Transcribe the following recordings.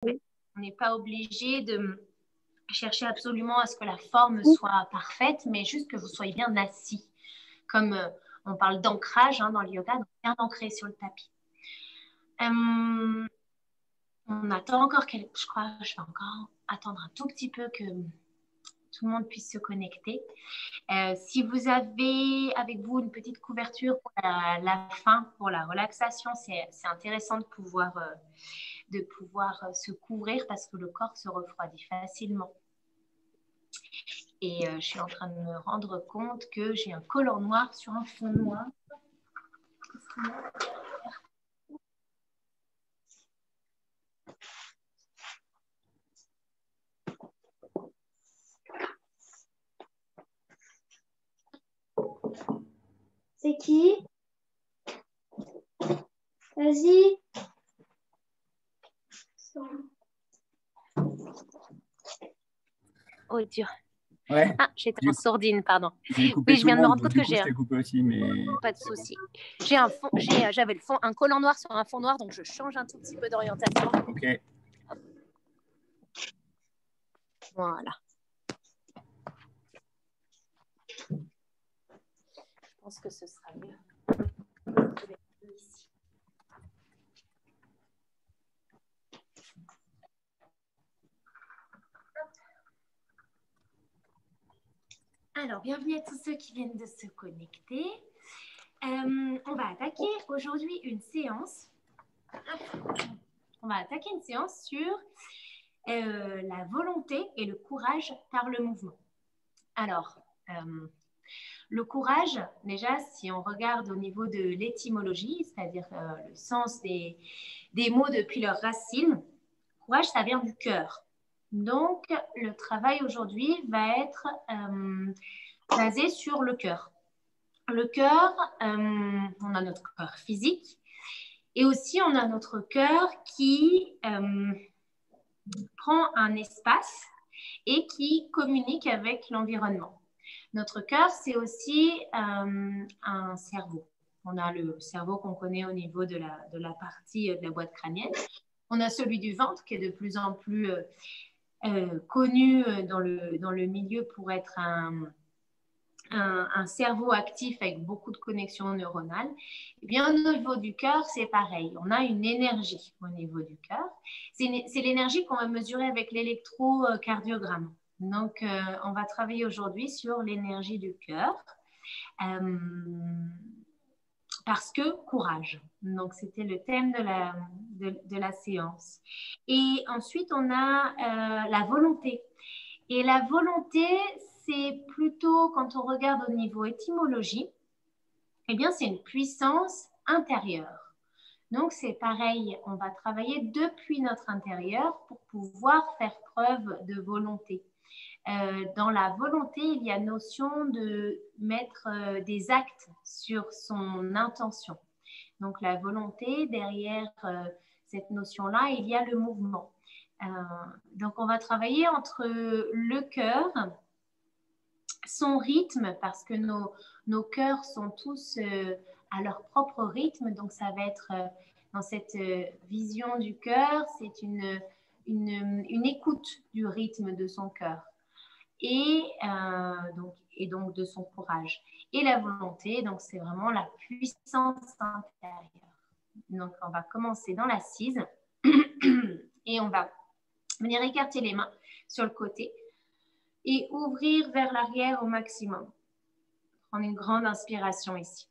On n'est pas obligé de chercher absolument à ce que la forme soit parfaite, mais juste que vous soyez bien assis. Comme on parle d'ancrage dans le yoga, donc bien ancré sur le tapis. On attend encore je crois que je vais encore attendre un tout petit peu que tout le monde puisse se connecter. Si vous avez avec vous une petite couverture pour la fin, pour la relaxation, c'est intéressant de pouvoir se couvrir parce que le corps se refroidit facilement. Et je suis en train de me rendre compte que j'ai un collant noir sur un fond noir. C'est qui? Vas-y. Oh Dieu. Ouais. Ah, j'étais en sourdine, pardon. Oui, je viens de me rendre compte que j'ai coupé aussi, mais pas de souci. J'avais un collant noir sur un fond noir, donc je change un tout petit peu d'orientation. Ok. Voilà. Je pense que ce sera mieux. Ici. Alors, bienvenue à tous ceux qui viennent de se connecter. On va attaquer aujourd'hui une séance. On va attaquer une séance sur la volonté et le courage par le mouvement. Alors, le courage, déjà, si on regarde au niveau de l'étymologie, c'est-à-dire le sens des mots depuis leur racine, courage, ça vient du cœur. Donc, le travail aujourd'hui va être basé sur le cœur. Le cœur, on a notre cœur physique et aussi on a notre cœur qui prend un espace et qui communique avec l'environnement. Notre cœur, c'est aussi un cerveau. On a le cerveau qu'on connaît au niveau de la partie de la boîte crânienne. On a celui du ventre qui est de plus en plus connu dans le milieu pour être un cerveau actif avec beaucoup de connexions neuronales. Et bien, au niveau du cœur, c'est pareil. On a une énergie au niveau du cœur. C'est l'énergie qu'on va mesurer avec l'électrocardiogramme. Donc, on va travailler aujourd'hui sur l'énergie du cœur. Parce que courage. Donc, c'était le thème de la séance. Et ensuite, on a la volonté. Et la volonté, c'est plutôt, quand on regarde au niveau étymologie, eh bien, c'est une puissance intérieure. Donc, c'est pareil, on va travailler depuis notre intérieur pour pouvoir faire preuve de volonté. Dans la volonté, il y a notion de mettre des actes sur son intention. Donc, la volonté, derrière cette notion-là, il y a le mouvement. Donc, on va travailler entre le cœur, son rythme, parce que nos cœurs sont tous à leur propre rythme. Donc, ça va être dans cette vision du cœur, c'est une écoute du rythme de son cœur. Et donc de son courage. Et la volonté, donc c'est vraiment la puissance intérieure. Donc on va commencer dans l'assise et on va venir écarter les mains sur le côté et ouvrir vers l'arrière au maximum. Prendre une grande inspiration ici.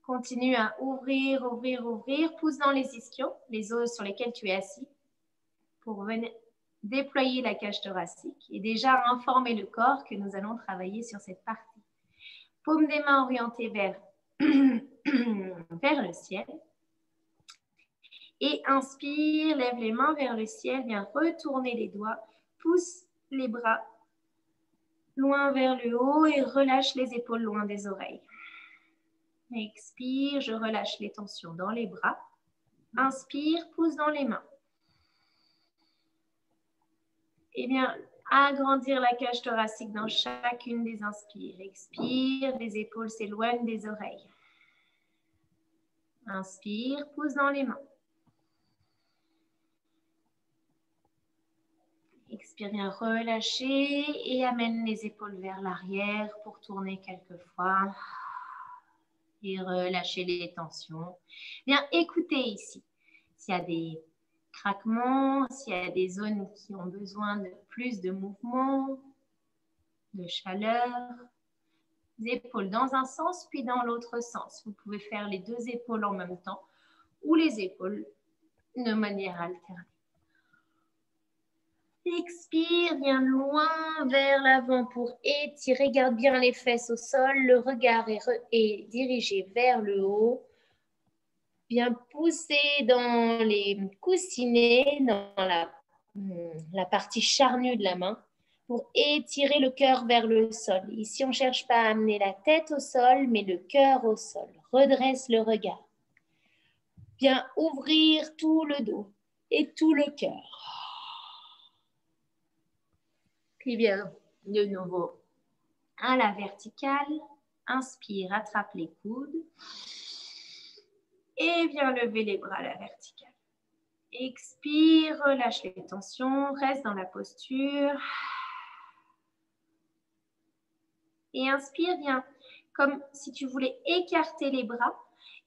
Continue à ouvrir, ouvrir, ouvrir. Pousse dans les ischios, les os sur lesquels tu es assis, pour venir déployer la cage thoracique et déjà informer le corps que nous allons travailler sur cette partie. Paume des mains orientées vers le ciel. Et inspire, lève les mains vers le ciel, viens retourner les doigts, pousse les bras loin vers le haut et relâche les épaules loin des oreilles. Expire, je relâche les tensions dans les bras. Inspire, pousse dans les mains. Eh bien, agrandir la cage thoracique dans chacune des inspires. Expire, les épaules s'éloignent des oreilles. Inspire, pousse dans les mains. Expire bien, relâchez et amène les épaules vers l'arrière pour tourner quelques fois. Et relâchez les tensions. Bien, écoutez ici. S'il y a des craquements, s'il y a des zones qui ont besoin de plus de mouvement, de chaleur, les épaules dans un sens puis dans l'autre sens. Vous pouvez faire les deux épaules en même temps ou les épaules de manière alternée. Expire, viens loin vers l'avant pour étirer. Garde bien les fesses au sol. Le regard est dirigé vers le haut. Bien pousser dans les coussinets, dans la partie charnue de la main pour étirer le cœur vers le sol. Ici, on ne cherche pas à amener la tête au sol, mais le cœur au sol. Redresse le regard. Bien ouvrir tout le dos et tout le cœur. Puis bien, de nouveau, à la verticale. Inspire, attrape les coudes. Et viens lever les bras à la verticale. Expire, relâche les tensions, reste dans la posture. Et inspire, viens comme si tu voulais écarter les bras.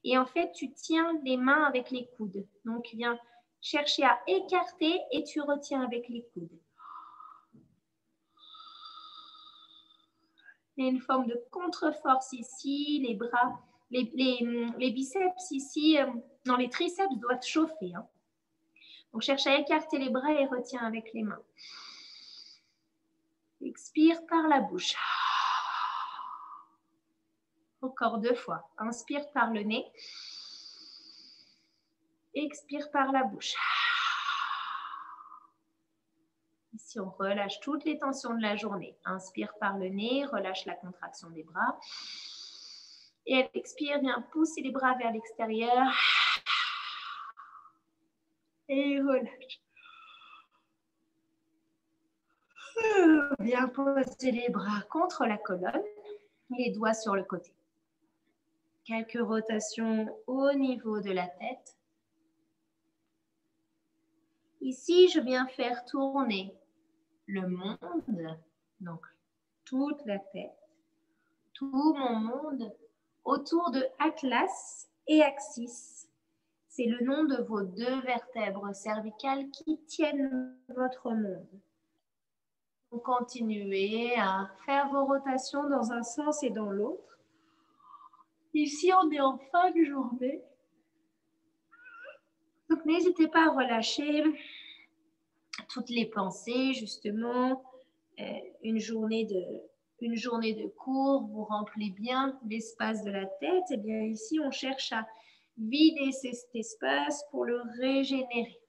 Et en fait, tu tiens les mains avec les coudes. Donc, viens chercher à écarter et tu retiens avec les coudes. Il y a une forme de contre-force ici, les bras, les biceps ici, non, les triceps doivent chauffer. Hein. Donc, cherche à écarter les bras et retiens avec les mains. Expire par la bouche. Encore 2 fois. Inspire par le nez. Expire par la bouche. Ici, on relâche toutes les tensions de la journée. Inspire par le nez, relâche la contraction des bras. Et elle expire, viens pousser les bras vers l'extérieur. Et relâche. Bien poser les bras contre la colonne, les doigts sur le côté. Quelques rotations au niveau de la tête. Ici, je viens faire tourner le monde, donc toute la tête, tout mon monde, autour de Atlas et Axis. C'est le nom de vos 2 vertèbres cervicales qui tiennent votre monde. Vous continuez à faire vos rotations dans un sens et dans l'autre. Ici, on est en fin de journée. Donc, n'hésitez pas à relâcher toutes les pensées, justement. Une journée de cours vous remplit bien l'espace de la tête. Et bien ici, on cherche à vider cet espace pour le régénérer.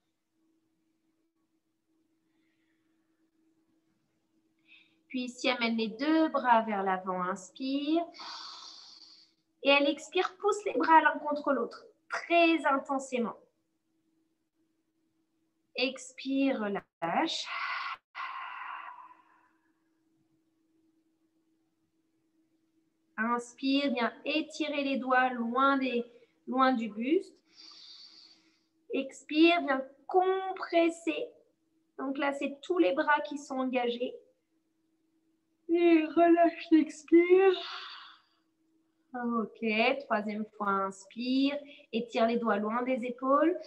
Puis ici, amène les 2 bras vers l'avant, inspire. Et elle expire, pousse les bras l'un contre l'autre, très intensément. Expire, relâche. Inspire, viens étirer les doigts loin du buste. Expire, viens compresser. Donc là, c'est tous les bras qui sont engagés. Et relâche, expire. Ok, 3e fois, inspire. Étire les doigts loin des épaules.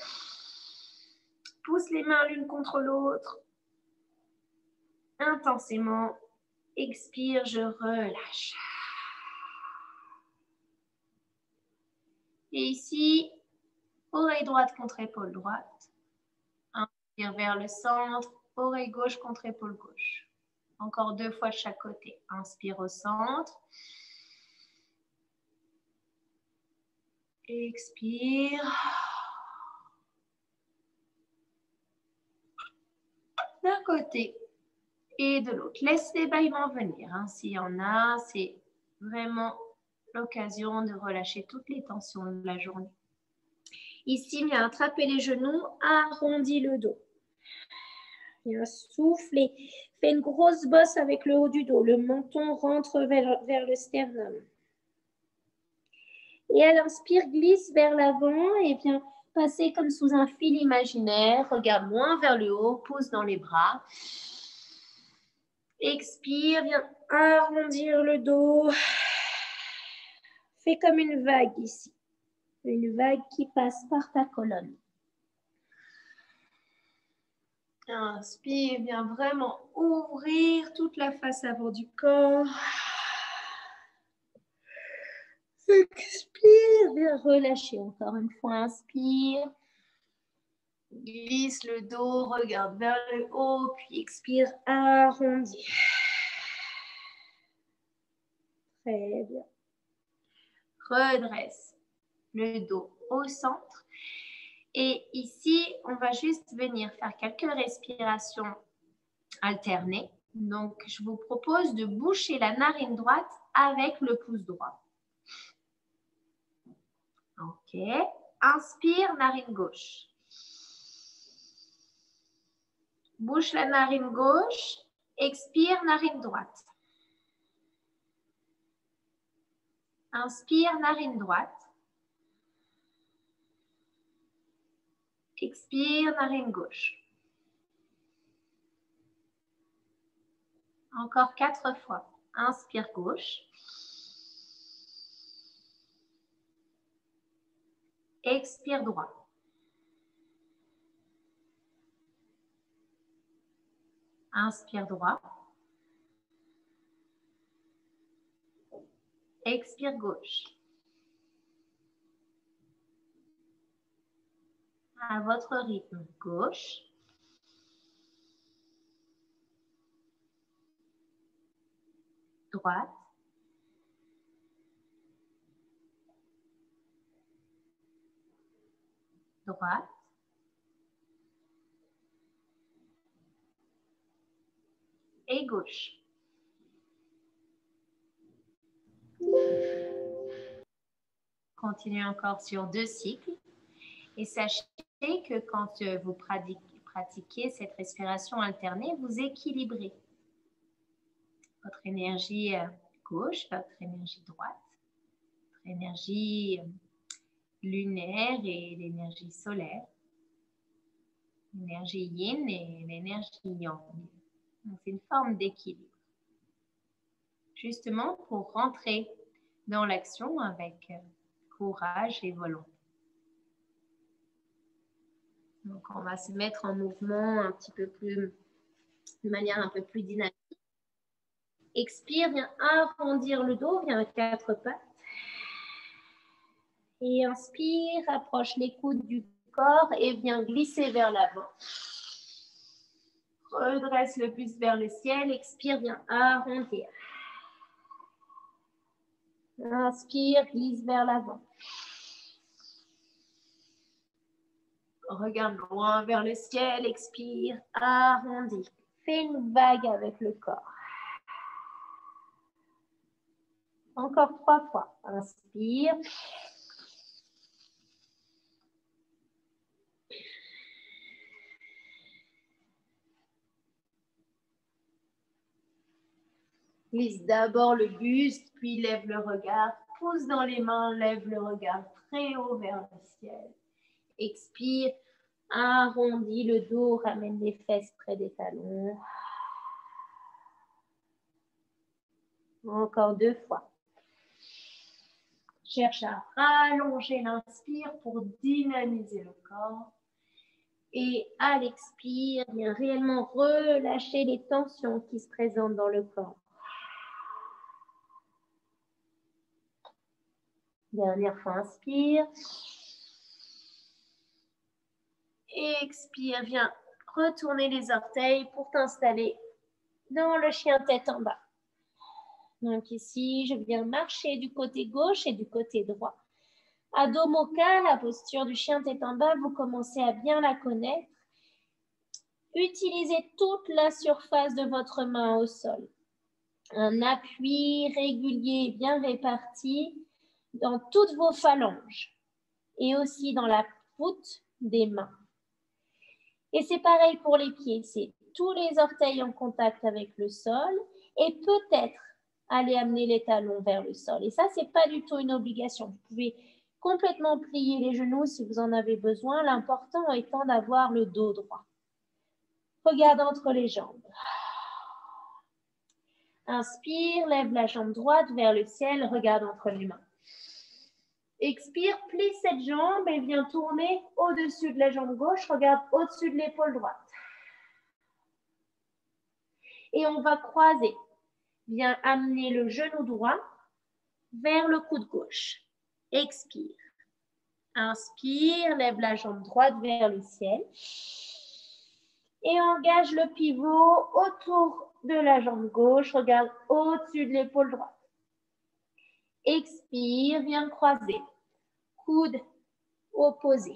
Pousse les mains l'une contre l'autre. Intensément. Expire, je relâche. Et ici, oreille droite contre épaule droite. Inspire vers le centre. Oreille gauche contre épaule gauche. Encore 2 fois de chaque côté. Inspire au centre. Expire. D'un côté et de l'autre. Laisse les bâillements venir. Hein. S'il y en a, c'est vraiment l'occasion de relâcher toutes les tensions de la journée. Ici, viens attraper les genoux, arrondis le dos. Viens souffler. Fais une grosse bosse avec le haut du dos. Le menton rentre vers le sternum. Et elle inspire, glisse vers l'avant et viens passer comme sous un fil imaginaire. Regarde loin vers le haut, pousse dans les bras. Expire, viens arrondir le dos. Fais comme une vague ici. Une vague qui passe par ta colonne. Inspire, viens vraiment ouvrir toute la face avant du corps. Expire, viens relâcher encore une fois. Inspire. Glisse le dos, regarde vers le haut, puis expire, arrondis. Très bien. Redresse le dos au centre. Et ici, on va juste venir faire quelques respirations alternées. Donc, je vous propose de boucher la narine droite avec le pouce droit. OK. Inspire, narine gauche. Bouche la narine gauche. Expire, narine droite. Inspire, narine droite. Expire, narine gauche. Encore 4 fois. Inspire gauche. Expire droit. Inspire droit. Expire gauche. À votre rythme, gauche. Droite. Droite. Et gauche. Continuez encore sur 2 cycles. Et sachez que quand vous pratiquez cette respiration alternée, vous équilibrez votre énergie gauche, votre énergie droite, votre énergie lunaire et l'énergie solaire, l'énergie yin et l'énergie yang. Donc, c'est une forme d'équilibre. Justement pour rentrer dans l'action avec courage et volonté. Donc, on va se mettre en mouvement un petit peu plus, de manière un peu plus dynamique. Expire, viens arrondir le dos, viens avec 4 pattes. Et inspire, approche les coudes du corps et viens glisser vers l'avant. Redresse le buste vers le ciel. Expire, viens arrondir. Inspire, glisse vers l'avant. Regarde loin vers le ciel. Expire, arrondis. Fais une vague avec le corps. Encore 3 fois. Inspire. Glisse d'abord le buste, puis lève le regard. Pousse dans les mains, lève le regard très haut vers le ciel. Expire, arrondis le dos, ramène les fesses près des talons. Encore 2 fois. Cherche à rallonger l'inspire pour dynamiser le corps. Et à l'expire, viens réellement relâcher les tensions qui se présentent dans le corps. Dernière fois, inspire. Expire, viens retourner les orteils pour t'installer dans le chien tête en bas. Donc ici, je viens marcher du côté gauche et du côté droit. Adho Mukha, la posture du chien tête en bas, vous commencez à bien la connaître. Utilisez toute la surface de votre main au sol. Un appui régulier et bien réparti dans toutes vos phalanges et aussi dans la voûte des mains. Et c'est pareil pour les pieds, c'est tous les orteils en contact avec le sol et peut-être aller amener les talons vers le sol. Et ça, ce n'est pas du tout une obligation. Vous pouvez complètement plier les genoux si vous en avez besoin, l'important étant d'avoir le dos droit. Regarde entre les jambes. Inspire, lève la jambe droite vers le ciel, regarde entre les mains. Expire, plie cette jambe et viens tourner au-dessus de la jambe gauche, regarde au-dessus de l'épaule droite. Et on va croiser. Viens amener le genou droit vers le coude gauche. Expire. Inspire, lève la jambe droite vers le ciel. Et engage le pivot autour de la jambe gauche. Regarde au-dessus de l'épaule droite. Expire, viens croiser. Coude opposé.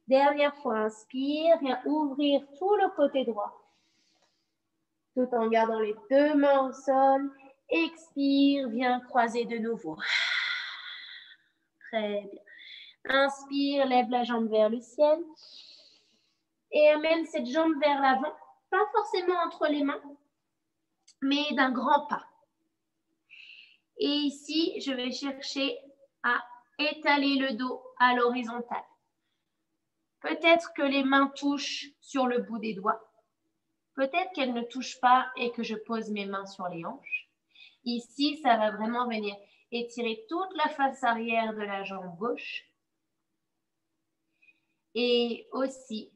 Dernière fois, inspire, viens ouvrir tout le côté droit. Tout en gardant les deux mains au sol. Expire, viens croiser de nouveau. Très bien. Inspire, lève la jambe vers le ciel. Et amène cette jambe vers l'avant. Pas forcément entre les mains, mais d'un grand pas. Et ici, je vais chercher à étaler le dos à l'horizontale. Peut-être que les mains touchent sur le bout des doigts. Peut-être qu'elles ne touchent pas et que je pose mes mains sur les hanches. Ici, ça va vraiment venir étirer toute la face arrière de la jambe gauche et aussi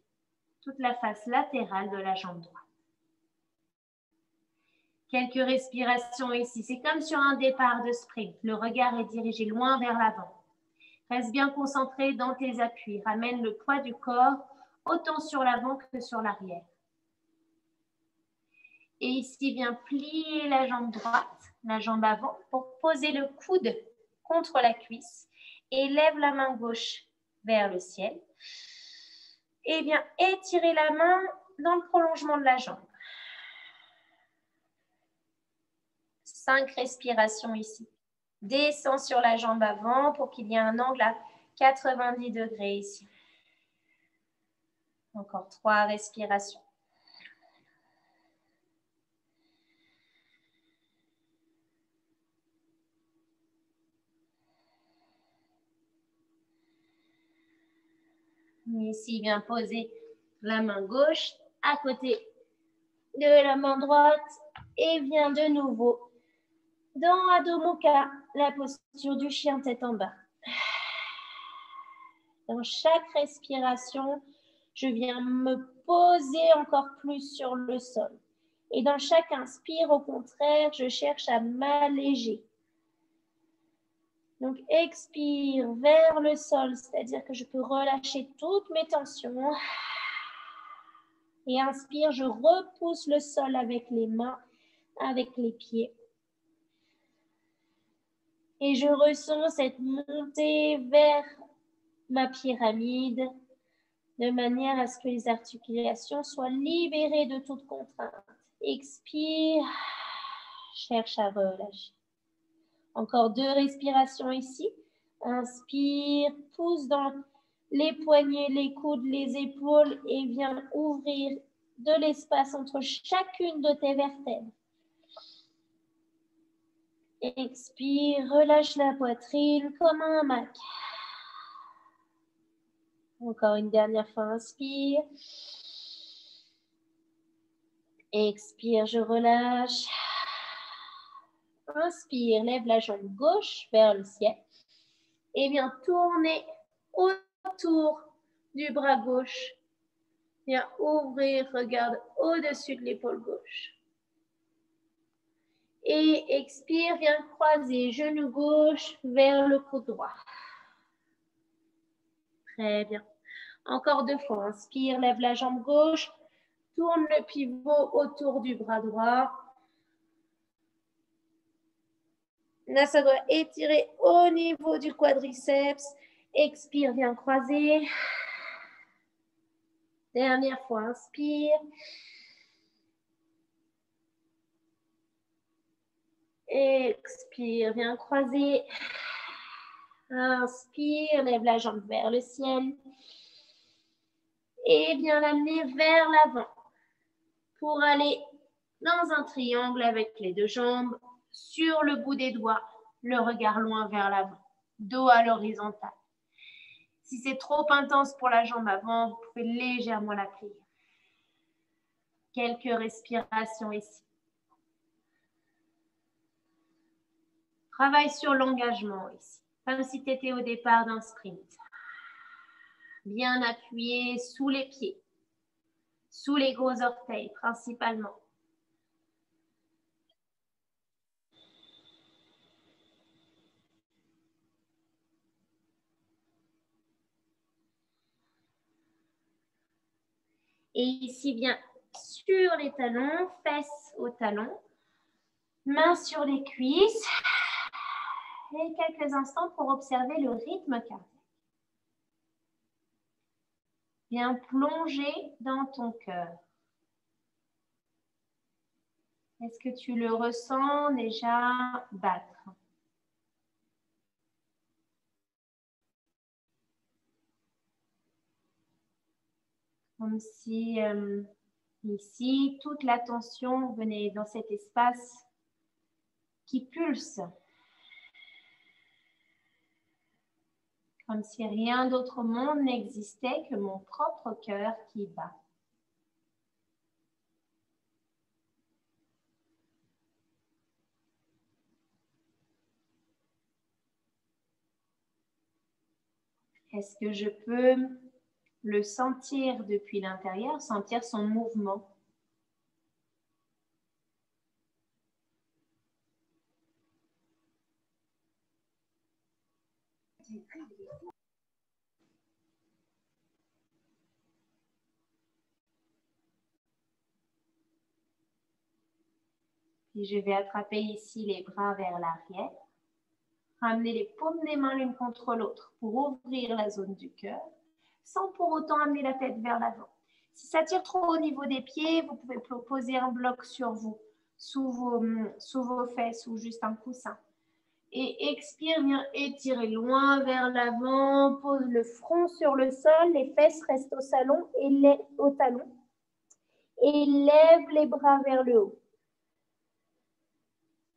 toute la face latérale de la jambe droite. Quelques respirations ici. C'est comme sur un départ de sprint. Le regard est dirigé loin vers l'avant. Reste bien concentré dans tes appuis. Ramène le poids du corps autant sur l'avant que sur l'arrière. Et ici, viens plier la jambe droite, la jambe avant, pour poser le coude contre la cuisse. Et lève la main gauche vers le ciel. Et viens étirer la main dans le prolongement de la jambe. 5 respirations ici. Descends sur la jambe avant pour qu'il y ait un angle à 90 degrés ici. Encore 3 respirations. Ici, viens poser la main gauche à côté de la main droite et viens de nouveau dans Adho Mukha, la posture du chien tête en bas. Dans chaque respiration, je viens me poser encore plus sur le sol. Et dans chaque inspire, au contraire, je cherche à m'alléger. Donc, expire vers le sol, c'est-à-dire que je peux relâcher toutes mes tensions. Et inspire, je repousse le sol avec les mains, avec les pieds. Et je ressens cette montée vers ma pyramide, de manière à ce que les articulations soient libérées de toute contrainte. Expire, cherche à relâcher. Encore 2 respirations ici. Inspire, pousse dans les poignets, les coudes, les épaules et viens ouvrir de l'espace entre chacune de tes vertèbres. Expire, relâche la poitrine comme un hamac. Encore une dernière fois, inspire. Expire, je relâche. Inspire, lève la jambe gauche vers le ciel. Et viens tourner autour du bras gauche. Viens ouvrir, regarde au-dessus de l'épaule gauche. Et expire, viens croiser genou gauche vers le coude droit. Très bien. Encore 2 fois. Inspire, lève la jambe gauche. Tourne le pivot autour du bras droit. Là, ça doit étirer au niveau du quadriceps. Expire, viens croiser. Dernière fois, inspire. Expire, viens croiser. Inspire, lève la jambe vers le ciel. Et viens l'amener vers l'avant pour aller dans un triangle avec les 2 jambes sur le bout des doigts, le regard loin vers l'avant, dos à l'horizontale. Si c'est trop intense pour la jambe avant, vous pouvez légèrement la plier. Quelques respirations ici. Travaille sur l'engagement ici, comme si tu étais au départ d'un sprint. Bien appuyé sous les pieds, sous les gros orteils principalement. Et ici, bien sur les talons, fesses aux talons, mains sur les cuisses. Et quelques instants pour observer le rythme cardiaque. Bien plonger dans ton cœur. Est-ce que tu le ressens déjà battre? Comme si ici, toute l'attention venait dans cet espace qui pulse. Comme si rien d'autre au monde n'existait que mon propre cœur qui bat. Est-ce que je peux le sentir depuis l'intérieur, sentir son mouvement? Puis je vais attraper ici les bras vers l'arrière. Ramener les paumes des mains l'une contre l'autre pour ouvrir la zone du cœur, sans pour autant amener la tête vers l'avant. Si ça tire trop au niveau des pieds, vous pouvez poser un bloc sur vous, sous vos fesses ou juste un coussin. Et expire, viens étirer loin vers l'avant, pose le front sur le sol, les fesses restent au talon et lève les bras vers le haut.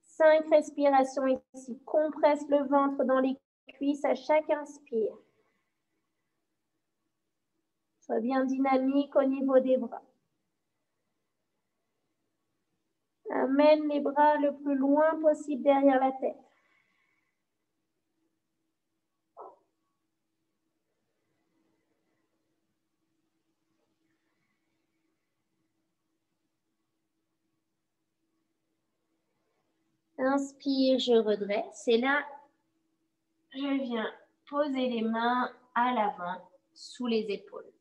5 respirations ici. Compresse le ventre dans les cuisses à chaque inspire. Sois bien dynamique au niveau des bras. Amène les bras le plus loin possible derrière la tête. Inspire, je redresse. Et là, je viens poser les mains à l'avant, sous les épaules.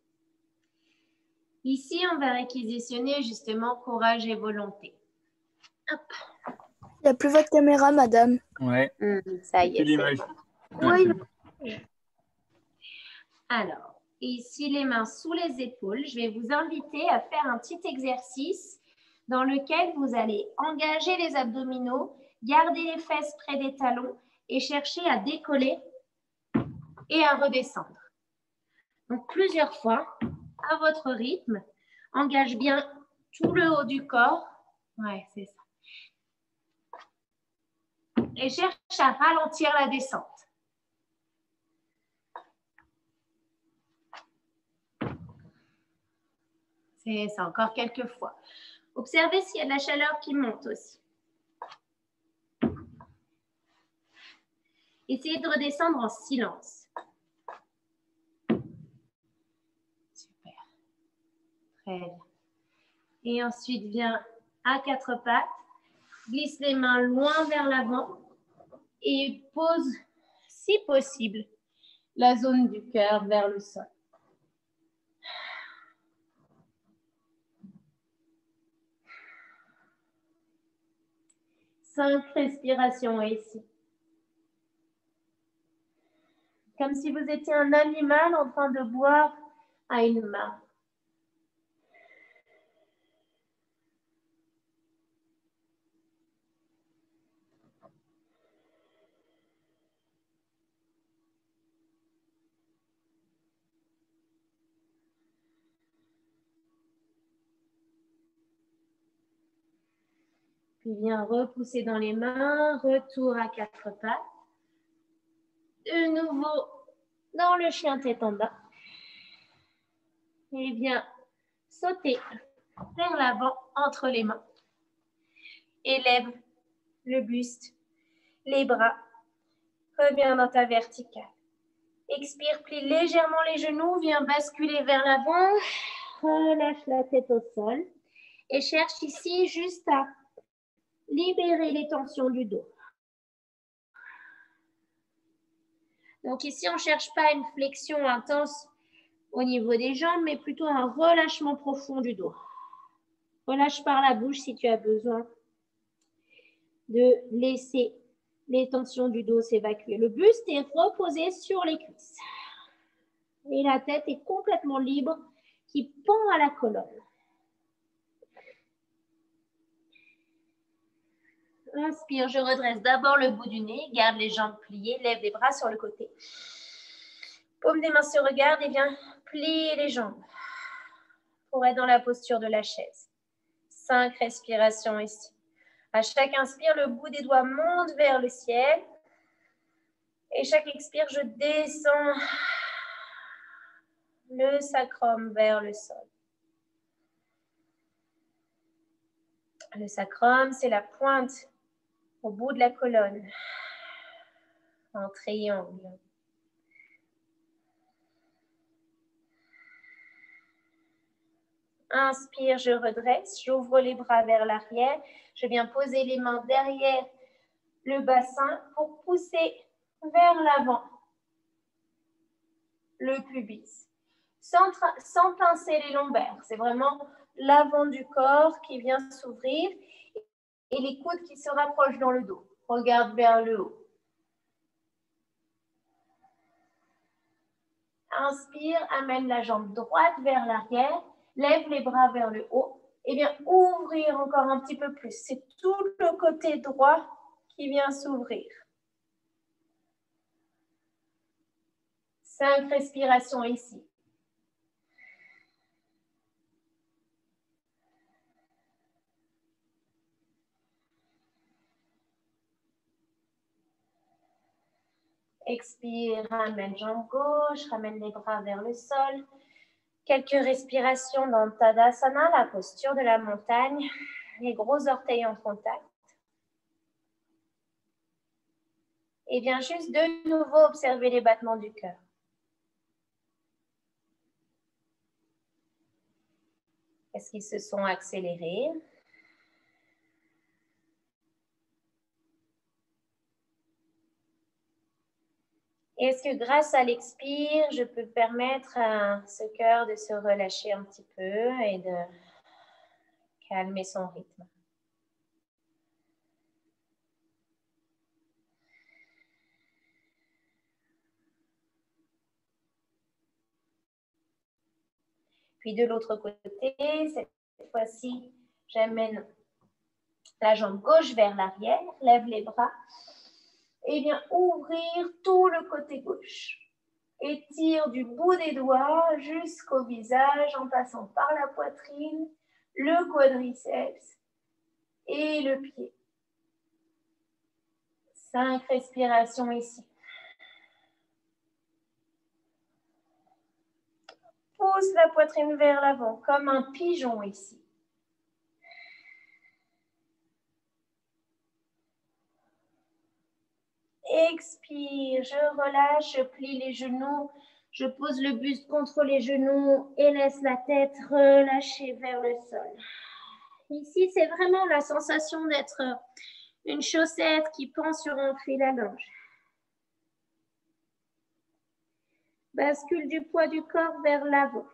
Ici, on va réquisitionner justement courage et volonté. Hop. Il n'y a plus votre caméra, madame. Ouais. Ça y est. L'image. Oui. Alors, ici, les mains sous les épaules. Je vais vous inviter à faire un petit exercice dans lequel vous allez engager les abdominaux, garder les fesses près des talons et chercher à décoller et à redescendre. Donc, plusieurs fois, à votre rythme, engage bien tout le haut du corps. Ouais, c'est ça. Et cherche à ralentir la descente. C'est ça, encore quelques fois. Observez s'il y a de la chaleur qui monte aussi. Essayez de redescendre en silence. Super. Très bien. Et ensuite, viens à 4 pattes. Glisse les mains loin vers l'avant et pose, si possible, la zone du cœur vers le sol. Cinq respirations ici. Comme si vous étiez un animal en train de boire à une main. Puis viens repousser dans les mains, retour à 4 pattes. De nouveau dans le chien tête en bas. Et viens sauter vers l'avant entre les mains. Élève le buste les bras. Reviens dans ta verticale. Expire, plie légèrement les genoux, viens basculer vers l'avant. Relâche la tête au sol. Et cherche ici juste à libérer les tensions du dos. Donc ici, on ne cherche pas une flexion intense au niveau des jambes, mais plutôt un relâchement profond du dos. Relâche par la bouche si tu as besoin de laisser les tensions du dos s'évacuer. Le buste est reposé sur les cuisses. Et la tête est complètement libre, qui pend à la colonne. Inspire, je redresse d'abord le bout du nez, garde les jambes pliées, lève les bras sur le côté. Paume des mains se regardent et viens plier les jambes pour être dans la posture de la chaise. 5 respirations ici. À chaque inspire, le bout des doigts monte vers le ciel. Et chaque expire, je descends le sacrum vers le sol. Le sacrum, c'est la pointe au bout de la colonne, en triangle. Inspire, je redresse, j'ouvre les bras vers l'arrière. Je viens poser les mains derrière le bassin pour pousser vers l'avant le pubis. Sans pincer les lombaires, c'est vraiment l'avant du corps qui vient s'ouvrir et les coudes qui se rapprochent dans le dos. Regarde vers le haut. Inspire, amène la jambe droite vers l'arrière, lève les bras vers le haut et viens ouvrir encore un petit peu plus. C'est tout le côté droit qui vient s'ouvrir. 5 respirations ici. Expire, ramène jambe gauche, ramène les bras vers le sol. Quelques respirations dans Tadasana, la posture de la montagne. Les gros orteils en contact. Et viens juste de nouveau observer les battements du cœur. Est-ce qu'ils se sont accélérés? Est-ce que grâce à l'expire, je peux permettre à ce cœur de se relâcher un petit peu et de calmer son rythme? Puis de l'autre côté, cette fois-ci, j'amène la jambe gauche vers l'arrière, lève les bras et viens ouvrir tout le côté gauche. Étire du bout des doigts jusqu'au visage en passant par la poitrine, le quadriceps et le pied. 5 respirations ici. Pousse la poitrine vers l'avant comme un pigeon ici. Expire, je relâche, je plie les genoux, je pose le buste contre les genoux et laisse la tête relâcher vers le sol. Ici, c'est vraiment la sensation d'être une chaussette qui pend sur un fil à linge. Bascule du poids du corps vers l'avant.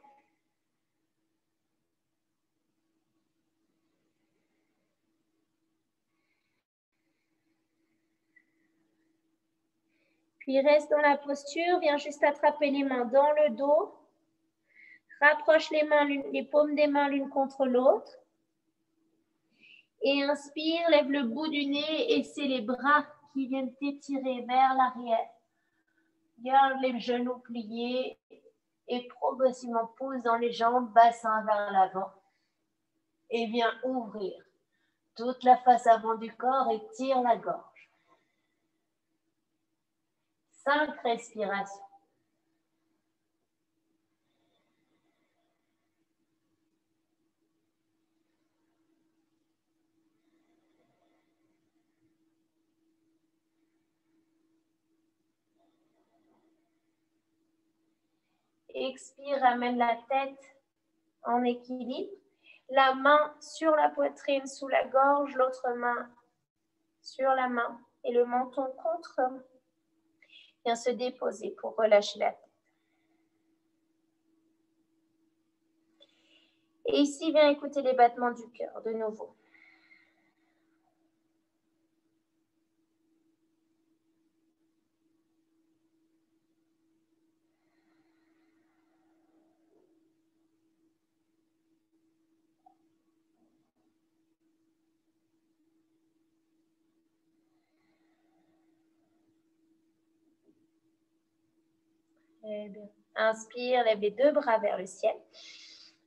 Puis reste dans la posture, viens juste attraper les mains dans le dos. Rapproche les paumes des mains l'une contre l'autre. Et inspire, lève le bout du nez et c'est les bras qui viennent t'étirer vers l'arrière. Garde les genoux pliés et progressivement pousse dans les jambes, bassin vers l'avant. Et viens ouvrir toute la face avant du corps et tire la gorge. 5 respirations. Expire, ramène la tête en équilibre. La main sur la poitrine, sous la gorge, l'autre main sur la main et le menton contre. Viens se déposer pour relâcher la tête. Et ici, viens écouter les battements du cœur de nouveau. Très bien. Inspire, lève les deux bras vers le ciel.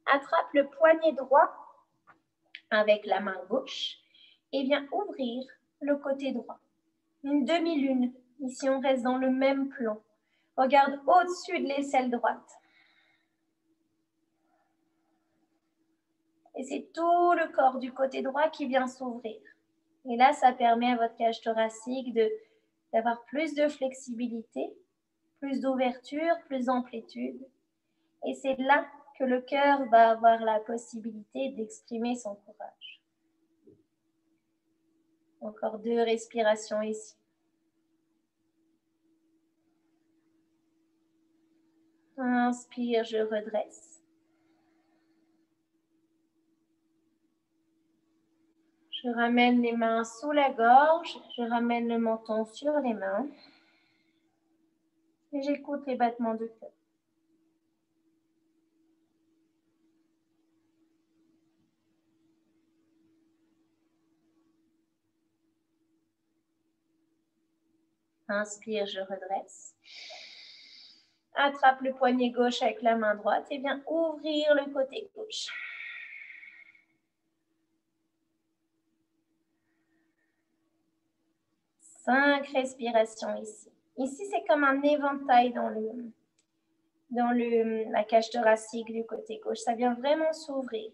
Attrape le poignet droit avec la main gauche et viens ouvrir le côté droit. Une demi-lune. Ici, on reste dans le même plan. Regarde au-dessus de l'aisselle droite. Et c'est tout le corps du côté droit qui vient s'ouvrir. Et là, ça permet à votre cage thoracique d'avoir plus de flexibilité, plus d'ouverture, plus d'amplitude. Et c'est là que le cœur va avoir la possibilité d'exprimer son courage. Encore 2 respirations ici. Inspire, je redresse. Je ramène les mains sous la gorge, je ramène le menton sur les mains. Et j'écoute les battements de cœur. Inspire, je redresse. Attrape le poignet gauche avec la main droite et viens ouvrir le côté gauche. Cinq respirations ici. Ici, c'est comme un éventail dans la cage thoracique du côté gauche. Ça vient vraiment s'ouvrir.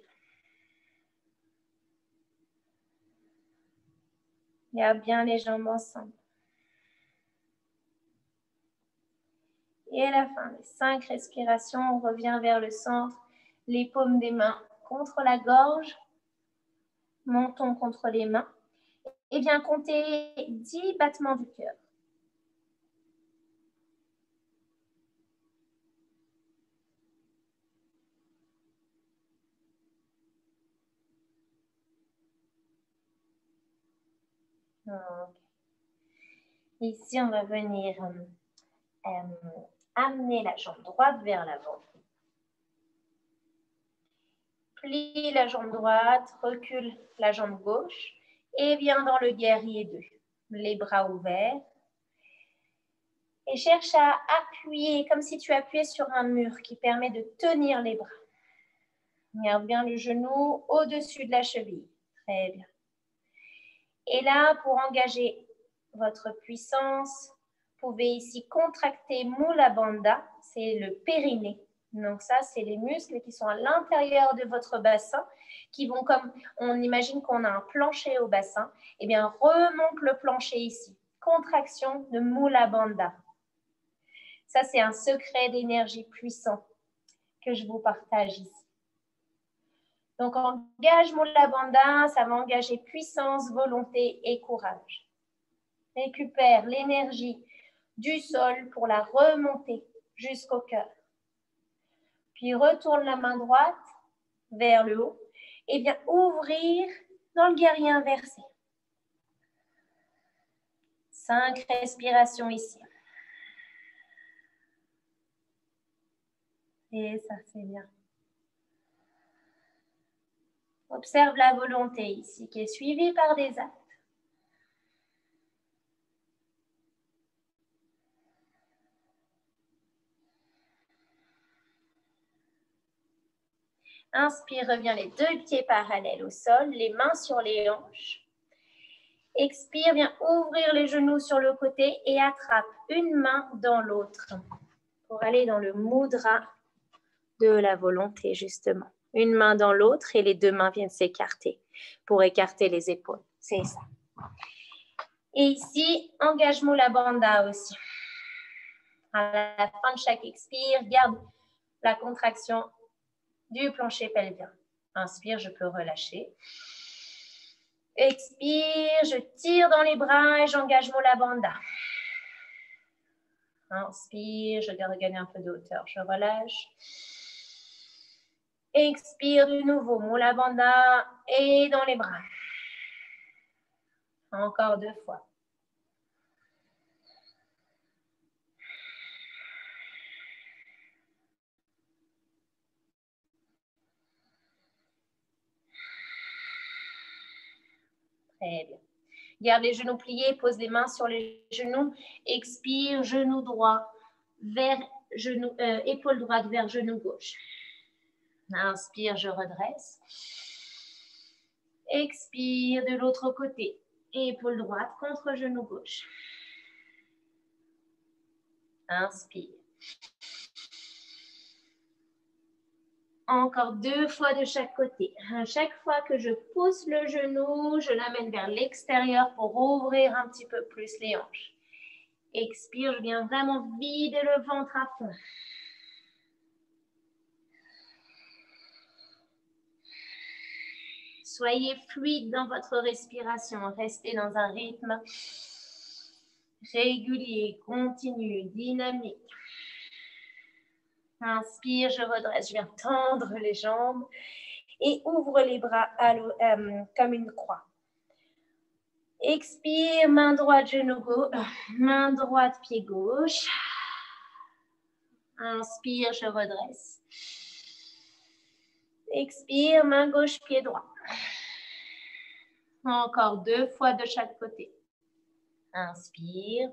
Garde bien les jambes ensemble. Et à la fin des 5 respirations, on revient vers le centre. Les paumes des mains contre la gorge. Menton contre les mains. Et viens compter 10 battements du cœur. Okay. Ici, on va venir amener la jambe droite vers l'avant. Plie la jambe droite, recule la jambe gauche et viens dans le guerrier 2. Les bras ouverts. Et cherche à appuyer comme si tu appuyais sur un mur qui permet de tenir les bras. Garde bien le genou au-dessus de la cheville. Très bien. Et là, pour engager votre puissance, vous pouvez ici contracter Mula Bandha, c'est le périnée. Donc ça, c'est les muscles qui sont à l'intérieur de votre bassin, qui vont comme, on imagine qu'on a un plancher au bassin, et bien remonte le plancher ici. Contraction de Mula Bandha. Ça, c'est un secret d'énergie puissant que je vous partage ici. Donc, engage Mula Bandha, ça va engager puissance, volonté et courage. Récupère l'énergie du sol pour la remonter jusqu'au cœur. Puis, retourne la main droite vers le haut et viens ouvrir dans le guerrier inversé. 5 respirations ici. Et ça, c'est bien. Observe la volonté ici qui est suivie par des actes. Inspire, reviens les 2 pieds parallèles au sol, les mains sur les hanches. Expire, viens ouvrir les genoux sur le côté et attrape une main dans l'autre pour aller dans le mudra de la volonté, justement. Une main dans l'autre et les 2 mains viennent s'écarter pour écarter les épaules. C'est ça. Et ici, engage Mula Bandha aussi. À la fin de chaque expire, garde la contraction du plancher pelvien. Inspire, je peux relâcher. Expire, je tire dans les bras et j'engage Mula Bandha. Inspire, je regagne un peu de hauteur, je relâche. Expire de nouveau, Mula Bandha et dans les bras. Encore 2 fois. Très bien. Garde les genoux pliés, pose les mains sur les genoux. Expire, genou droit vers genou, épaule droite vers genou gauche. Inspire, je redresse. Expire de l'autre côté. Épaule droite contre genou gauche. Inspire. Encore 2 fois de chaque côté. À chaque fois que je pousse le genou, je l'amène vers l'extérieur pour ouvrir un petit peu plus les hanches. Expire, je viens vraiment vider le ventre à fond. Soyez fluide dans votre respiration. Restez dans un rythme régulier, continu, dynamique. Inspire, je redresse, je viens tendre les jambes et ouvre les bras comme une croix. Expire, main droite, genou gauche, main droite, pied gauche. Inspire, je redresse. Expire, main gauche, pied droit. Encore 2 fois de chaque côté. Inspire.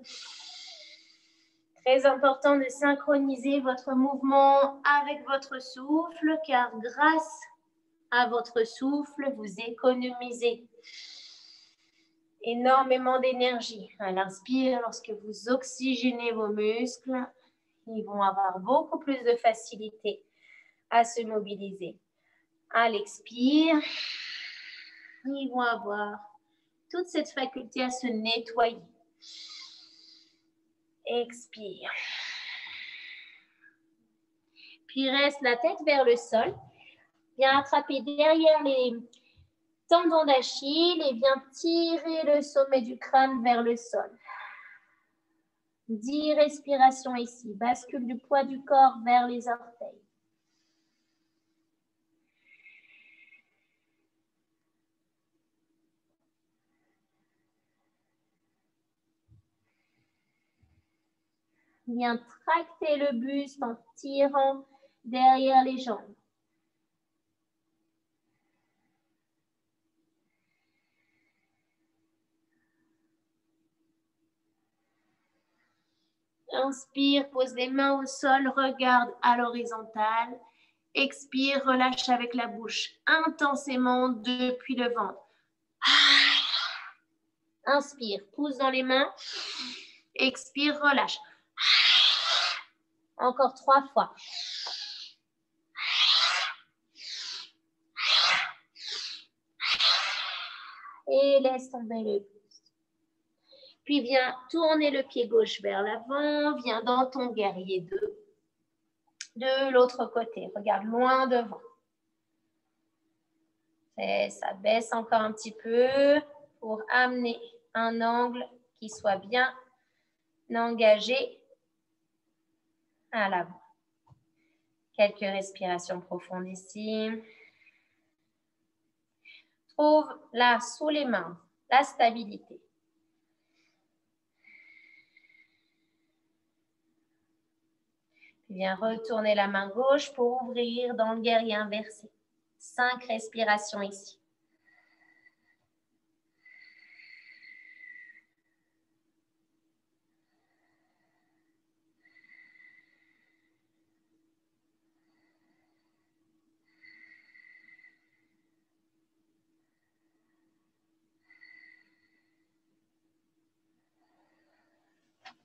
Très important de synchroniser votre mouvement avec votre souffle, car grâce à votre souffle, vous économisez énormément d'énergie. À l'inspire, lorsque vous oxygénez vos muscles, ils vont avoir beaucoup plus de facilité à se mobiliser. À l'expire, ils vont avoir toute cette faculté à se nettoyer. Expire. Puis reste la tête vers le sol. Viens attraper derrière les tendons d'Achille et viens tirer le sommet du crâne vers le sol. 10 respirations ici. Bascule du poids du corps vers les orteils. Viens tracter le buste en tirant derrière les jambes. Inspire, pose les mains au sol, regarde à l'horizontale. Expire, relâche avec la bouche intensément depuis le ventre. Inspire, pousse dans les mains. Expire, relâche. Encore 3 fois. Et laisse tomber le buste. Puis viens tourner le pied gauche vers l'avant. Viens dans ton guerrier 2. De l'autre côté. Regarde loin devant. Et ça baisse encore un petit peu pour amener un angle qui soit bien engagé à l'avant. Quelques respirations profondes ici. Trouve là, sous les mains, la stabilité. Puis viens retourner la main gauche pour ouvrir dans le guerrier inversé. 5 respirations ici.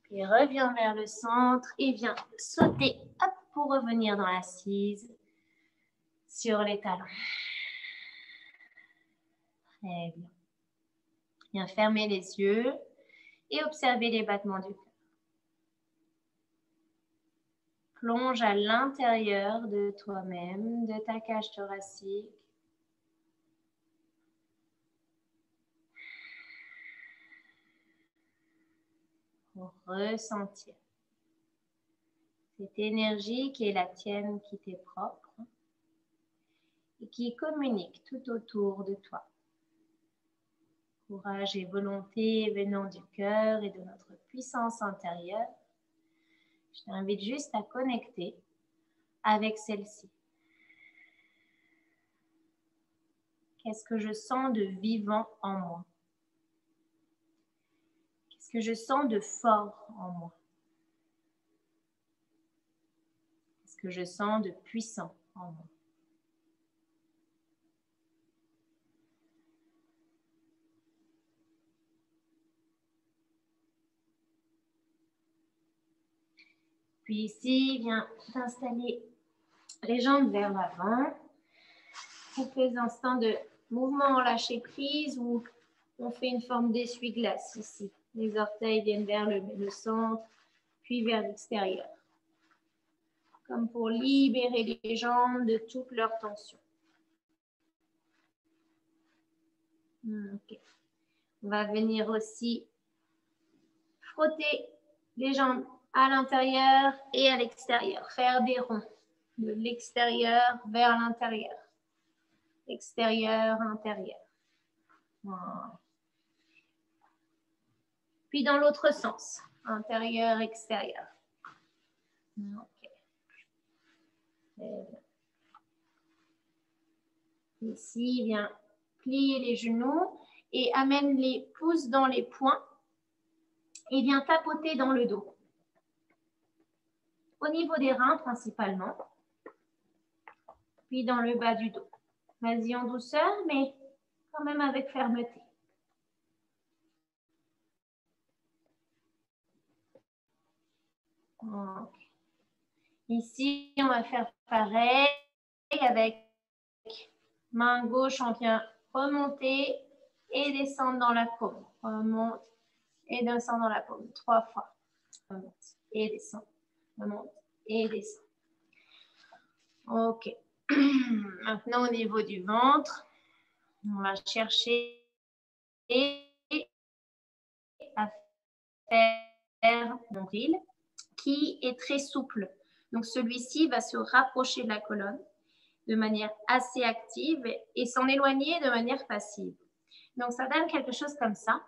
Puis reviens vers le centre et viens sauter hop, pour revenir dans l'assise sur les talons. Très bien. Viens fermer les yeux et observer les battements du cœur. Plonge à l'intérieur de toi-même, de ta cage thoracique. Pour ressentir cette énergie qui est la tienne, qui t'est propre et qui communique tout autour de toi. Courage et volonté venant du cœur et de notre puissance intérieure. Je t'invite juste à connecter avec celle-ci. Qu'est-ce que je sens de vivant en moi? Qu'est-ce que je sens de fort en moi? Qu'est-ce que je sens de puissant en moi? Puis ici, viens t'installer les jambes vers l'avant. Quelques instants de mouvement en lâcher prise où on fait une forme d'essuie-glace ici. Les orteils viennent vers le centre, puis vers l'extérieur. Comme pour libérer les jambes de toute leur tension. Ok. On va venir aussi frotter les jambes à l'intérieur et à l'extérieur. Faire des ronds de l'extérieur vers l'intérieur. Extérieur, intérieur. Voilà. Puis dans l'autre sens. Intérieur, extérieur. Ok. Ici, viens plier les genoux et amène les pouces dans les poings et viens tapoter dans le dos. Au niveau des reins principalement, puis dans le bas du dos. Vas-y en douceur, mais quand même avec fermeté. Okay. Ici, on va faire pareil avec main gauche, on vient remonter et descendre dans la paume. Remonte et descend dans la paume. 3 fois. Remonte et descend. Remonte et descend. Ok. Maintenant, au niveau du ventre, on va chercher à faire nombril qui est très souple. Donc, celui-ci va se rapprocher de la colonne de manière assez active et s'en éloigner de manière passive. Donc, ça donne quelque chose comme ça.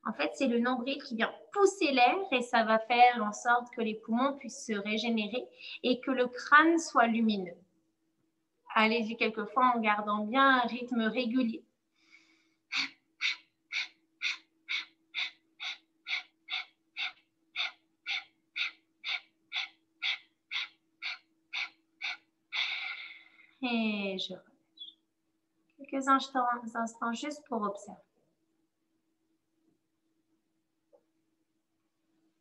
En fait, c'est le nombril qui vient pousser l'air et ça va faire en sorte que les poumons puissent se régénérer et que le crâne soit lumineux. Allez-y quelquefois en gardant bien un rythme régulier. Et je relâche. Quelques instants juste pour observer.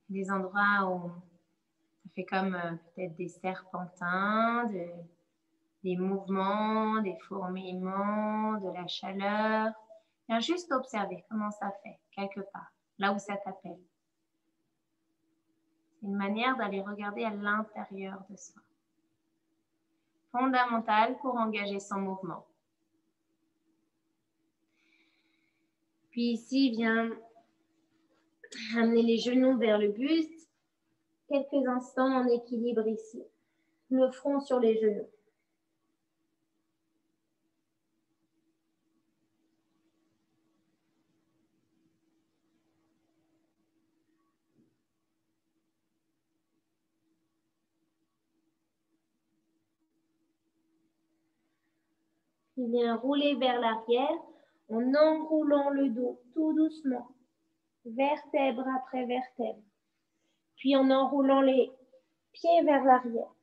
Des endroits où on fait comme peut-être des serpentins, des mouvements, des fourmillements, de la chaleur. Viens juste observer comment ça fait, quelque part, là où ça t'appelle. C'est une manière d'aller regarder à l'intérieur de soi. Fondamental pour engager son mouvement. Puis ici, viens amener les genoux vers le buste. Quelques instants en équilibre ici. Le front sur les genoux. Puis viens rouler vers l'arrière en enroulant le dos tout doucement, vertèbre après vertèbre. Puis en enroulant les pieds vers l'arrière.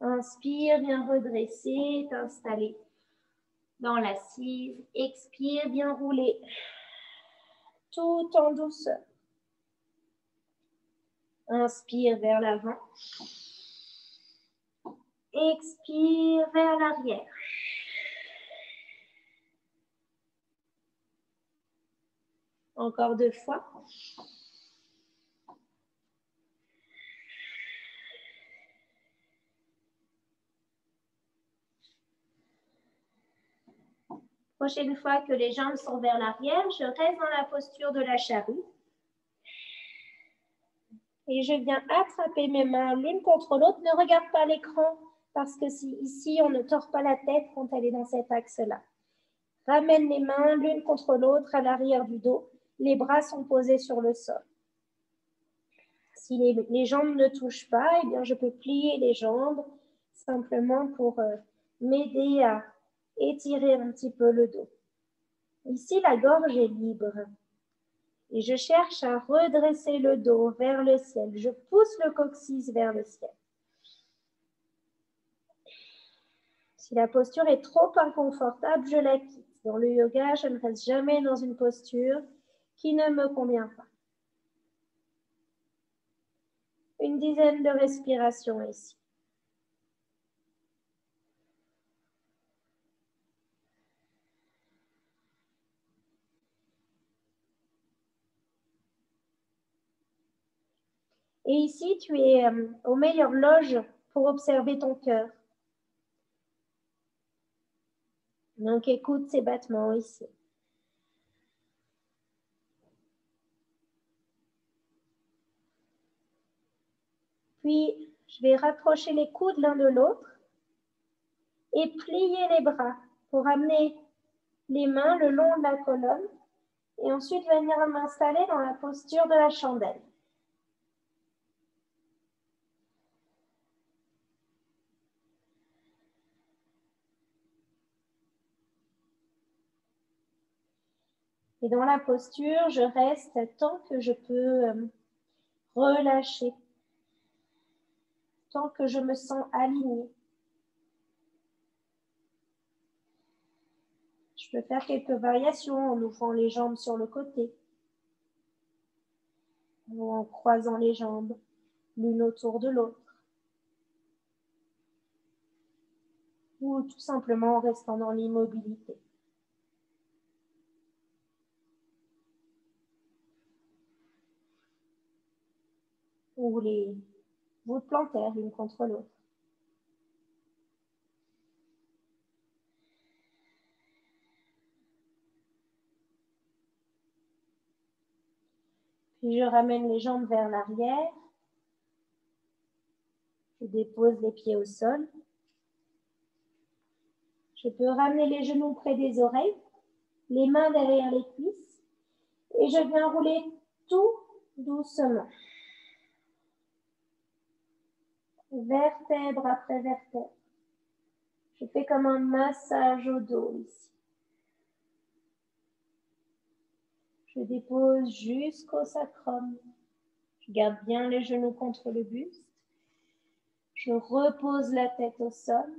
Inspire, viens redresser, t'installer dans l'assise. Expire, viens rouler tout en douceur. Inspire vers l'avant. Expire vers l'arrière. Encore 2 fois. Prochaine fois que les jambes sont vers l'arrière, je reste dans la posture de la charrue. Et je viens attraper mes mains l'une contre l'autre. Ne regarde pas l'écran parce que ici, on ne tord pas la tête quand elle est dans cet axe-là. Ramène les mains l'une contre l'autre à l'arrière du dos. Les bras sont posés sur le sol. Si les jambes ne touchent pas, eh bien, je peux plier les jambes simplement pour m'aider à étirer un petit peu le dos. Ici, la gorge est libre. Et je cherche à redresser le dos vers le ciel. Je pousse le coccyx vers le ciel. Si la posture est trop inconfortable, je la quitte. Dans le yoga, je ne reste jamais dans une posture qui ne me convient pas. Une dizaine de respirations ici. Et ici, tu es aux meilleures loges pour observer ton cœur. Donc, écoute ces battements ici. Puis, je vais rapprocher les coudes l'un de l'autre et plier les bras pour amener les mains le long de la colonne et ensuite venir m'installer dans la posture de la chandelle. Et dans la posture, je reste tant que je peux relâcher, tant que je me sens alignée. Je peux faire quelques variations en ouvrant les jambes sur le côté ou en croisant les jambes l'une autour de l'autre ou tout simplement en restant dans l'immobilité. Ou les voûtes plantaires l'une contre l'autre. Puis je ramène les jambes vers l'arrière. Je dépose les pieds au sol. Je peux ramener les genoux près des oreilles, les mains derrière les cuisses et je viens rouler tout doucement. Vertèbre après vertèbre. Je fais comme un massage au dos ici. Je dépose jusqu'au sacrum. Je garde bien les genoux contre le buste. Je repose la tête au sol.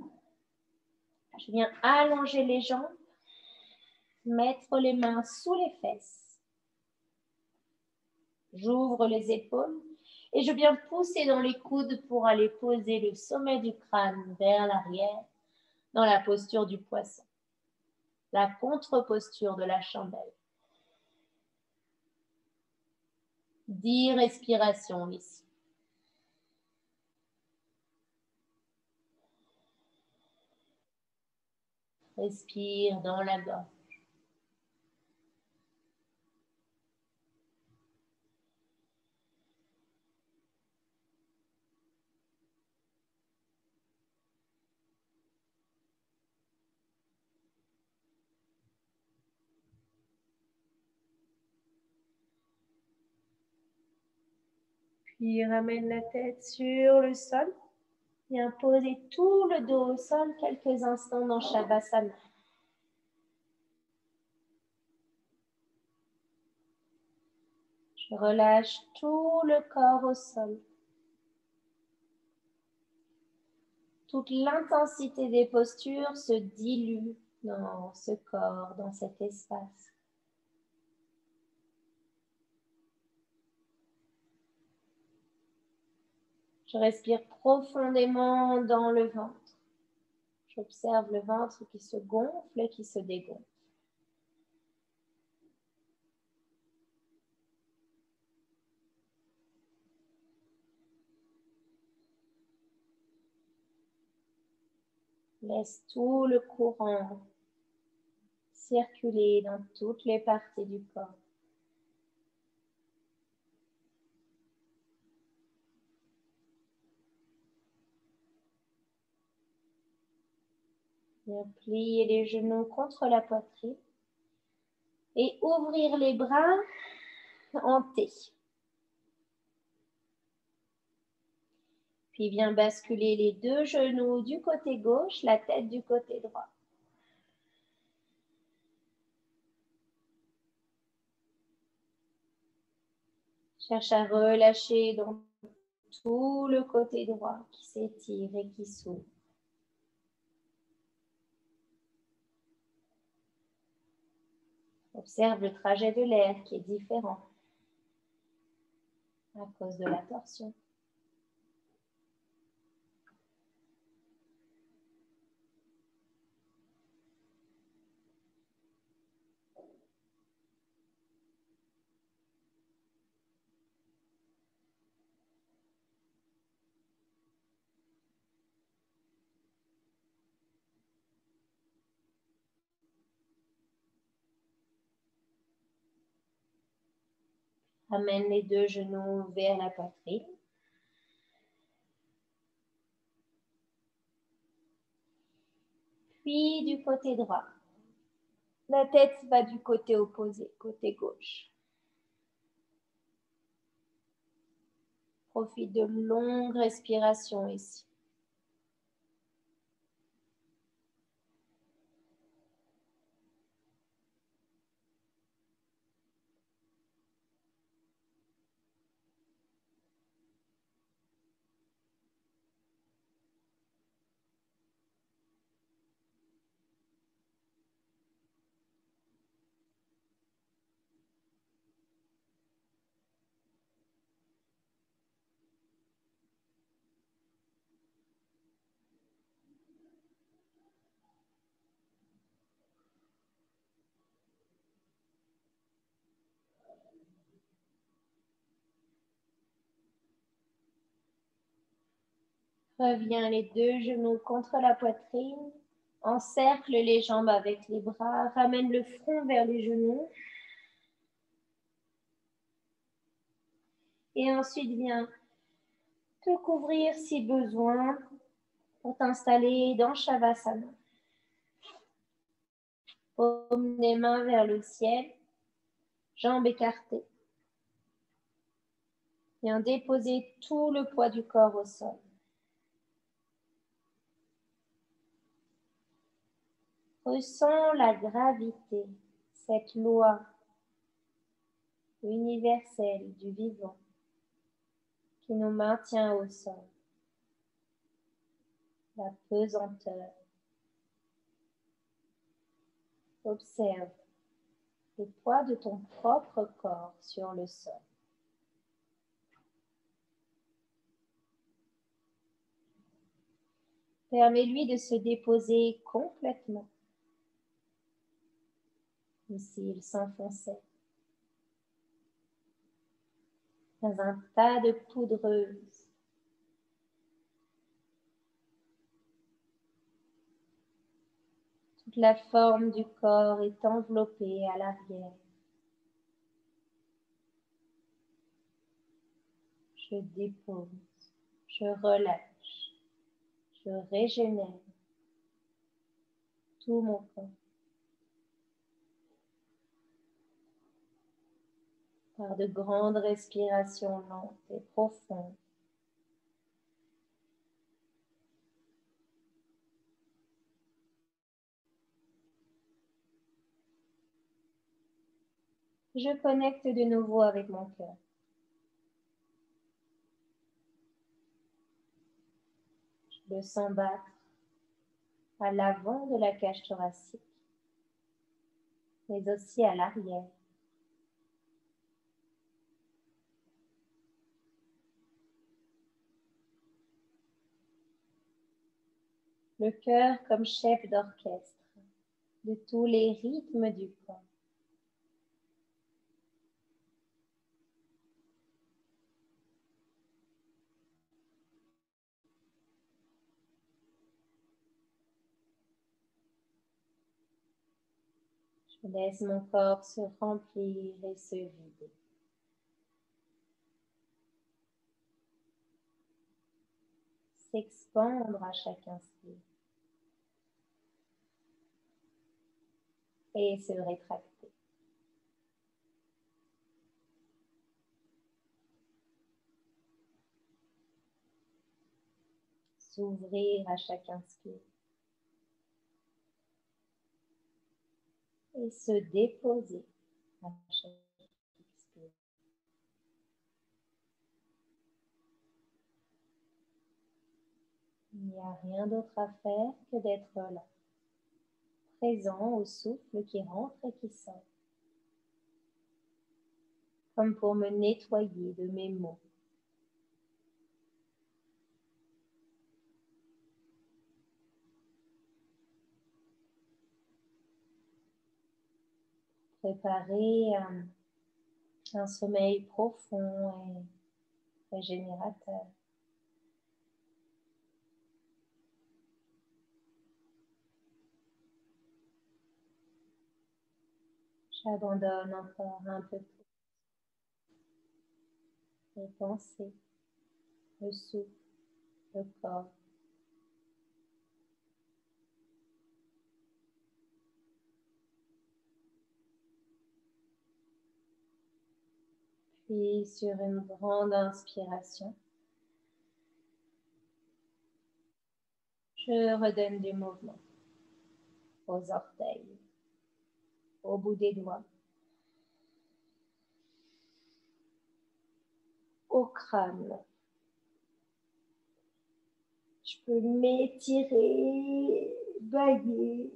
Je viens allonger les jambes, mettre les mains sous les fesses. J'ouvre les épaules et je viens pousser dans les coudes pour aller poser le sommet du crâne vers l'arrière dans la posture du poisson, la contre-posture de la chandelle. 10 respirations ici. Respire dans la gorge. Puis ramène la tête sur le sol. Viens poser tout le dos au sol quelques instants dans Shavasana. Je relâche tout le corps au sol. Toute l'intensité des postures se dilue dans ce corps, dans cet espace. Je respire profondément dans le ventre. J'observe le ventre qui se gonfle et qui se dégonfle. Laisse tout le courant circuler dans toutes les parties du corps. Bien plier les genoux contre la poitrine et ouvrir les bras en T. Puis viens basculer les deux genoux du côté gauche, la tête du côté droit. Cherche à relâcher donc tout le côté droit qui s'étire et qui s'ouvre. Observe le trajet de l'air qui est différent à cause de la torsion. Amène les deux genoux vers la poitrine. Puis du côté droit. La tête va du côté opposé, côté gauche. Profite de longues respirations ici. Reviens les deux genoux contre la poitrine. Encercle les jambes avec les bras. Ramène le front vers les genoux. Et ensuite, viens te couvrir si besoin pour t'installer dans Shavasana. Paume des mains vers le ciel, jambes écartées. Viens déposer tout le poids du corps au sol. Ressens la gravité, cette loi universelle du vivant qui nous maintient au sol. La pesanteur. Observe le poids de ton propre corps sur le sol. Permets-lui de se déposer complètement, comme s'il s'enfonçait dans un tas de poudreuse. Toute la forme du corps est enveloppée à l'arrière. Je dépose, je relâche, je régénère tout mon corps par de grandes respirations lentes et profondes. Je connecte de nouveau avec mon cœur. Je le sens battre à l'avant de la cage thoracique, mais aussi à l'arrière. Le cœur comme chef d'orchestre de tous les rythmes du corps. Je laisse mon corps se remplir et se vider. S'expandre à chaque inspire. Et se rétracter. S'ouvrir à chaque inspire. Et se déposer à chaque expire. Il n'y a rien d'autre à faire que d'être là, présent au souffle qui rentre et qui sort, comme pour me nettoyer de mes mots. Préparer un sommeil profond et régénérateur. J'abandonne encore un peu plus les pensées, le souffle, le corps. Puis sur une grande inspiration, je redonne du mouvement aux orteils, au bout des doigts, au crâne. Je peux m'étirer, bailler.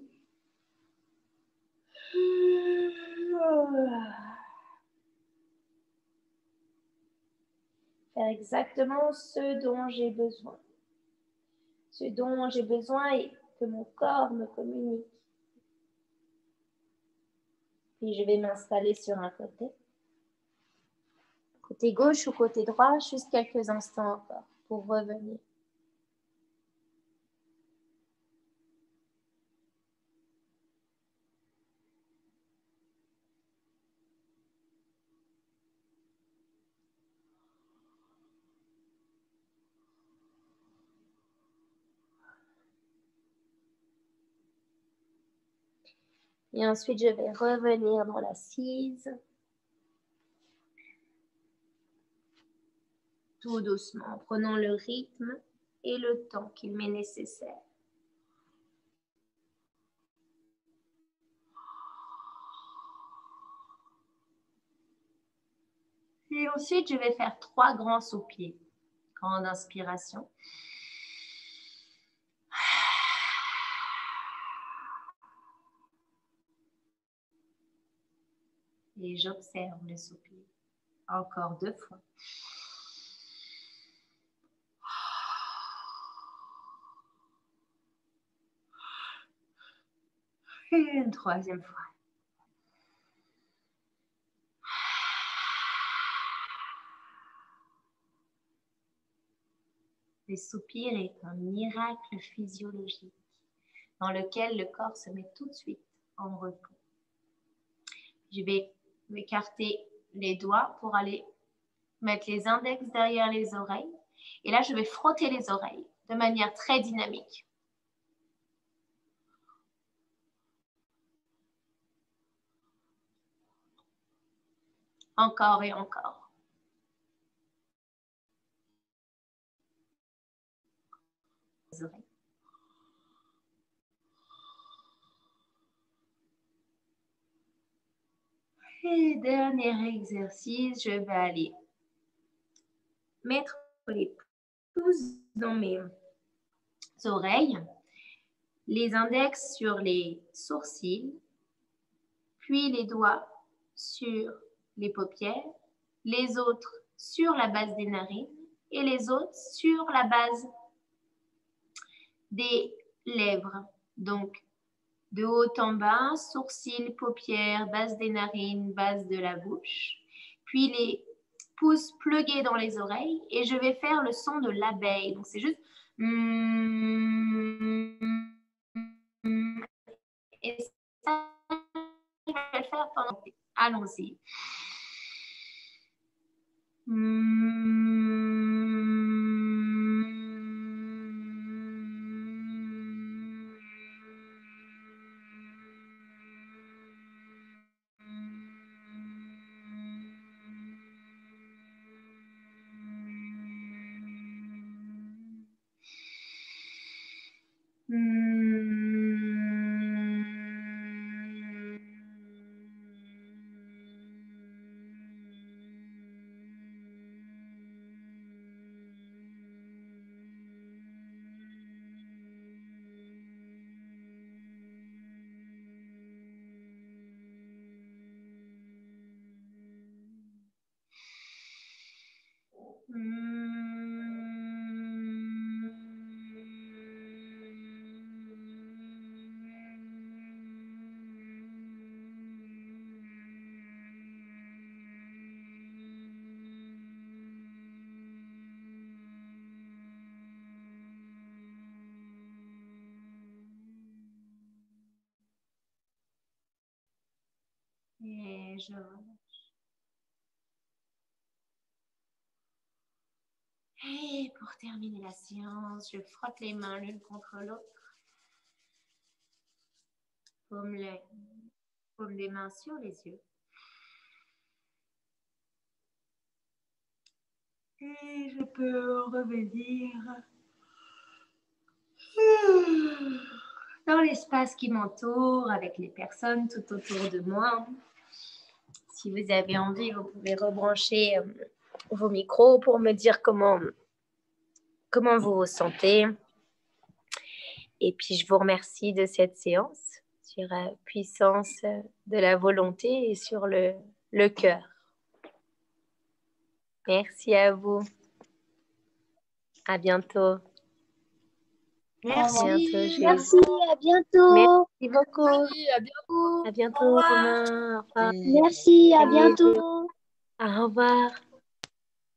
Faire exactement ce dont j'ai besoin. Ce dont j'ai besoin et que mon corps me communique. Puis je vais m'installer sur un côté gauche ou côté droit, juste quelques instants encore pour revenir. Et ensuite, je vais revenir dans l'assise. Tout doucement, prenons le rythme et le temps qu'il m'est nécessaire. Et ensuite, je vais faire 3 grands soupirs. Grande inspiration. Et j'observe le soupir. Encore 2 fois. Et une 3e fois. Le soupir est un miracle physiologique dans lequel le corps se met tout de suite en repos. Je vais m'écarter les doigts pour aller mettre les index derrière les oreilles. Et là, je vais frotter les oreilles de manière très dynamique. Encore et encore. Les oreilles. Et dernier exercice, je vais aller mettre les pouces dans mes oreilles, les index sur les sourcils, puis les doigts sur les paupières, les autres sur la base des narines et les autres sur la base des lèvres. Donc, de haut en bas, sourcils, paupières, base des narines, base de la bouche. Puis les pouces plugués dans les oreilles et je vais faire le son de l'abeille. Donc, c'est juste... Et ça aussi. Et je relâche. Et pour terminer la séance, je frotte les mains l'une contre l'autre. Paume des mains sur les yeux. Et je peux revenir dans l'espace qui m'entoure avec les personnes tout autour de moi. Si vous avez envie, vous pouvez rebrancher vos micros pour me dire comment vous vous sentez. Et puis, je vous remercie de cette séance sur la puissance de la volonté et sur le cœur. Merci à vous. À bientôt. Merci. À bientôt, Merci, à bientôt. Merci beaucoup. Merci, à bientôt. À bientôt, Romain. Au revoir. Merci, à bientôt. Au revoir.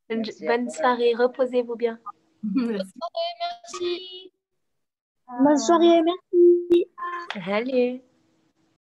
Bonne soirée. Reposez-vous bien. Merci. Bonne soirée, merci. Salut.